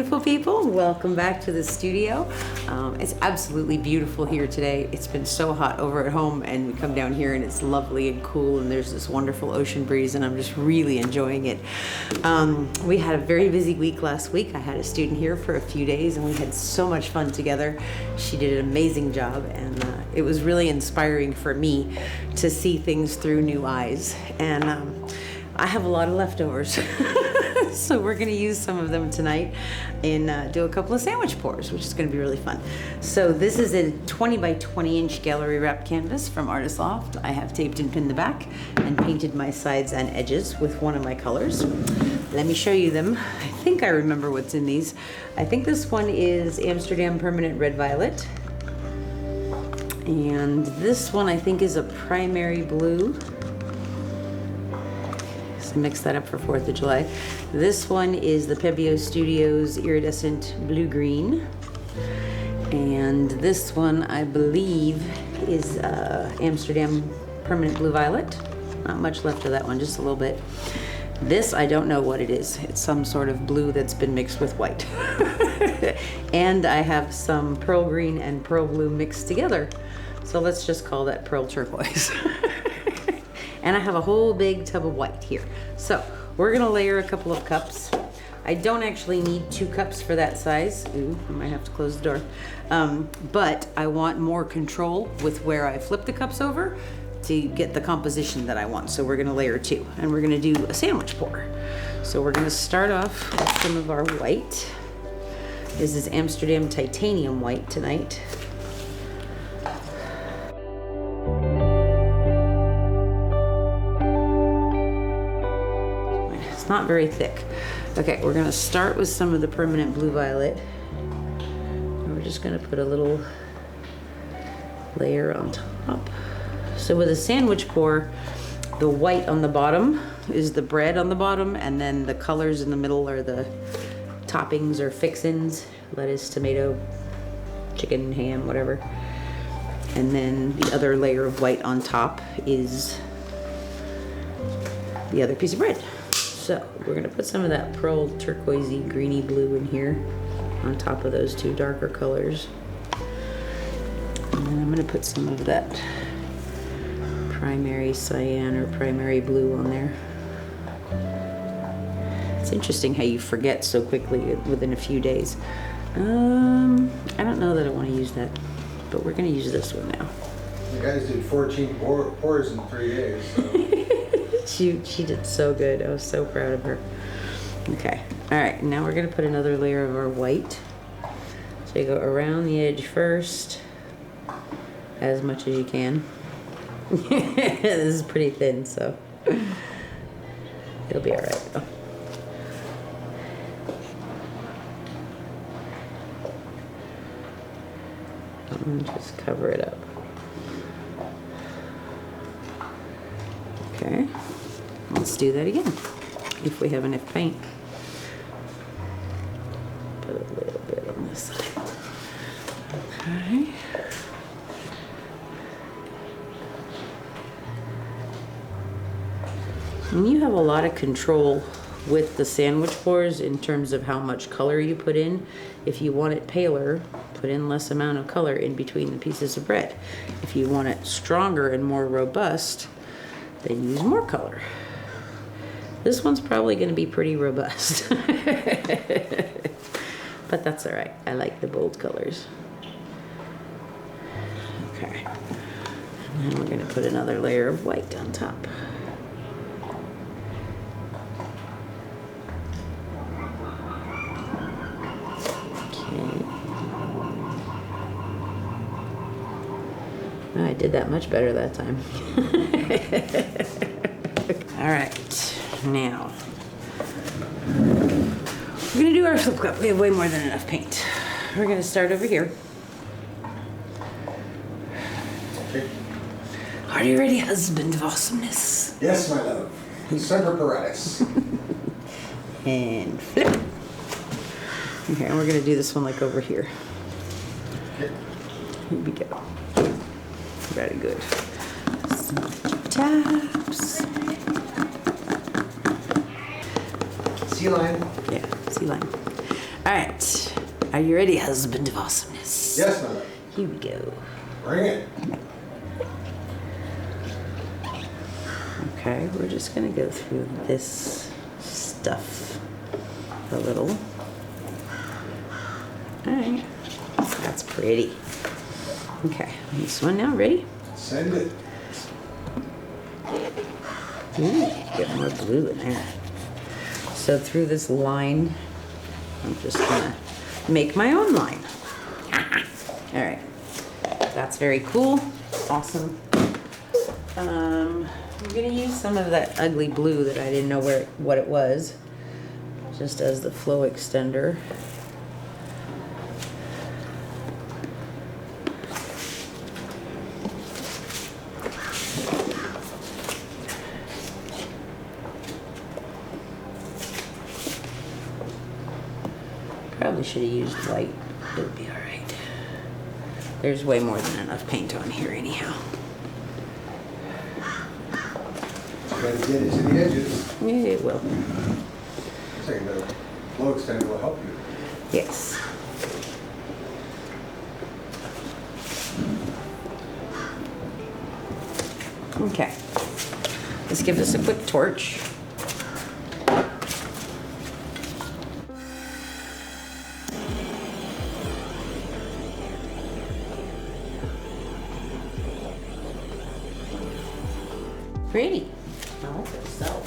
beautiful people. Welcome back to the studio. It's absolutely beautiful here today. It's been so hot over at home, and we come down here and it's lovely and cool, and there's this wonderful ocean breeze, and I'm just really enjoying it. We had a very busy week last week. I had a student here for a few days and we had so much fun together. She did an amazing job, and it was really inspiring for me to see things through new eyes. And I have a lot of leftovers. So we're gonna use some of them tonight and do a couple of sandwich pours, which is gonna be really fun. So this is a 20 by 20 inch gallery wrap canvas from Artists Loft. I have taped and pinned the back and painted my sides and edges with one of my colors. Let me show you them. I think I remember what's in these. I think this one is Amsterdam Permanent Red Violet. And this one I think is a primary blue. Mix that up for 4th of July. This one is the Pebeo Studios Iridescent Blue Green. And this one I believe is Amsterdam Permanent Blue Violet. Not much left of that one, just a little bit. This I don't know what it is. It's some sort of blue that's been mixed with white. And I have some pearl green and pearl blue mixed together. So let's just call that pearl turquoise. And I have a whole big tub of white here. So we're gonna layer a couple of cups. I don't actually need 2 cups for that size. Ooh, I might have to close the door. But I want more control with where I flip the cups over to get the composition that I want. So we're gonna layer 2, and we're gonna do a sandwich pour. So we're gonna start off with some of our white. This is Amsterdam Titanium White tonight. Not very thick. Okay, we're gonna start with some of the permanent blue violet. And we're just gonna put a little layer on top. So with a sandwich pour, the white on the bottom is the bread on the bottom, and then the colors in the middle are the toppings or fixins, lettuce, tomato, chicken, ham, whatever. And then the other layer of white on top is the other piece of bread. So we're gonna put some of that pearl turquoisey greeny blue in here on top of those 2 darker colors. And then I'm gonna put some of that primary cyan or primary blue on there. It's interesting how you forget so quickly within a few days. I don't know that I wanna use that, but we're gonna use this one now. You guys did 14 pours in 3 days, so. She did so good. I was so proud of her. Okay, all right, now we're gonna put another layer of our white. So you go around the edge first, as much as you can. This is pretty thin, so it'll be all right though. And just cover it up. Okay. Let's do that again, if we have enough paint. Put a little bit on this side. Okay. And you have a lot of control with the sandwich pours in terms of how much color you put in. If you want it paler, put in less amount of color in between the pieces of bread. If you want it stronger and more robust, then use more color. This one's probably going to be pretty robust. But that's all right. I like the bold colors. Okay. And then we're going to put another layer of white on top. Okay. I did that much better that time. All right. Now, we're gonna do our flip cup. We have way more than enough paint. We're gonna start over here. Okay. Are you ready, husband of awesomeness? Yes, my love. Semper Paratus. And flip. Okay, and we're gonna do this one like over here. Okay. Here we go. Very good. Some taps. Sea line. Yeah, sea line. All right. Are you ready, husband of awesomeness? Yes, madam. Here we go. Bring it. Okay, we're just gonna go through this stuff a little. All right. That's pretty. Okay, this one now, ready? Send it. Ooh, get more blue in there. So through this line, I'm just gonna make my own line. All right, that's very cool, awesome. I'm gonna use some of that ugly blue that I didn't know what it was, just as the flow extender. Probably should have used white. It'll be all right. There's way more than enough paint on here anyhow. Gotta get it to the edges. Yeah, it will. I'm saying the flow extender will help you. Yes. Okay. Let's give this a quick torch. Pretty. I like it so.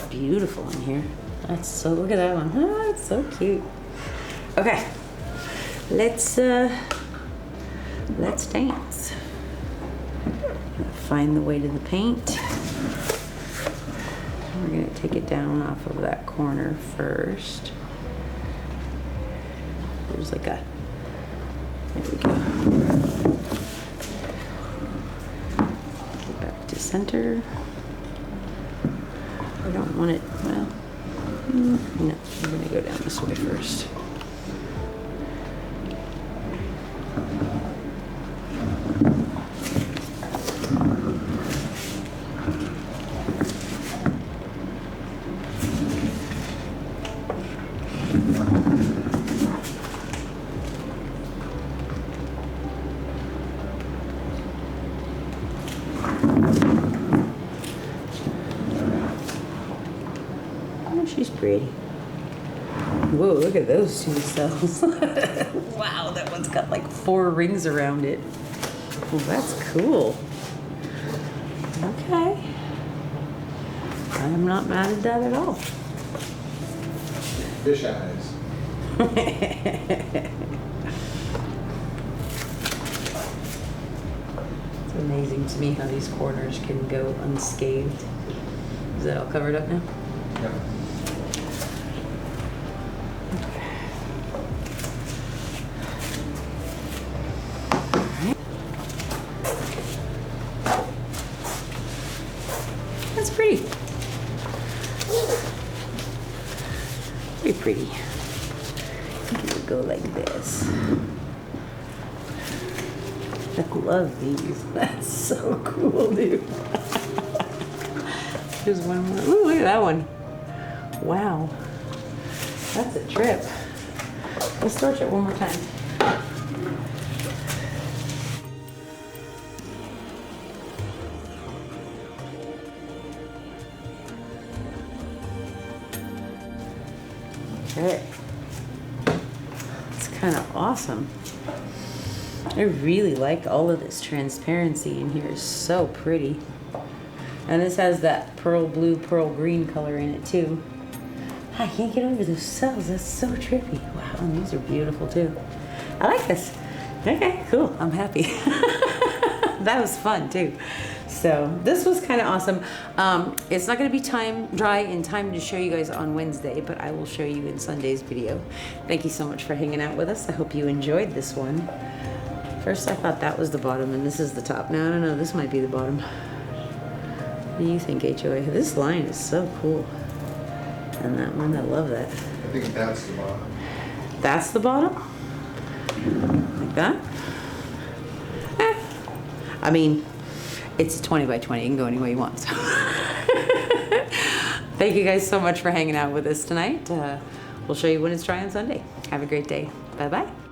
Beautiful in here. That's so, look at that one. Oh, it's so cute. Okay. Let's dance. Find the way to the paint. We're gonna take it down off of that corner first. There's like a, there we go. Back to center. I don't want it, well, no, I'm gonna go down this way first. She's pretty. Whoa, look at those two cells. Wow, that one's got like 4 rings around it. Well, that's cool. Okay. I'm not mad at that at all. Fish eyes. It's amazing to me how these corners can go unscathed. Is that all covered up now? Yeah. That's pretty. Pretty pretty. I think it would go like this. I love these. That's so cool, dude. There's one more. Ooh, look at that one. Wow. That's a trip. Let's torch it one more time. Okay. It's kind of awesome. I really like all of this transparency in here. It's so pretty. And this has that pearl blue, pearl green color in it too. I can't get over those cells. That's so trippy. Wow, and these are beautiful too. I like this. Okay, cool. I'm happy. That was fun too. So this was kind of awesome. It's not going to be dry in time to show you guys on Wednesday, but I will show you in Sunday's video. Thank you so much for hanging out with us. I hope you enjoyed this one. First I thought that was the bottom and this is the top. Now I don't know, this might be the bottom. What do you think, HOA? This line is so cool. And that one, I love that. I think that's the bottom. That's the bottom? Like that? Eh. I mean, it's 20 by 20. You can go any way you want. So. Thank you guys so much for hanging out with us tonight. we'll show you when it's dry on Sunday. Have a great day. Bye-bye.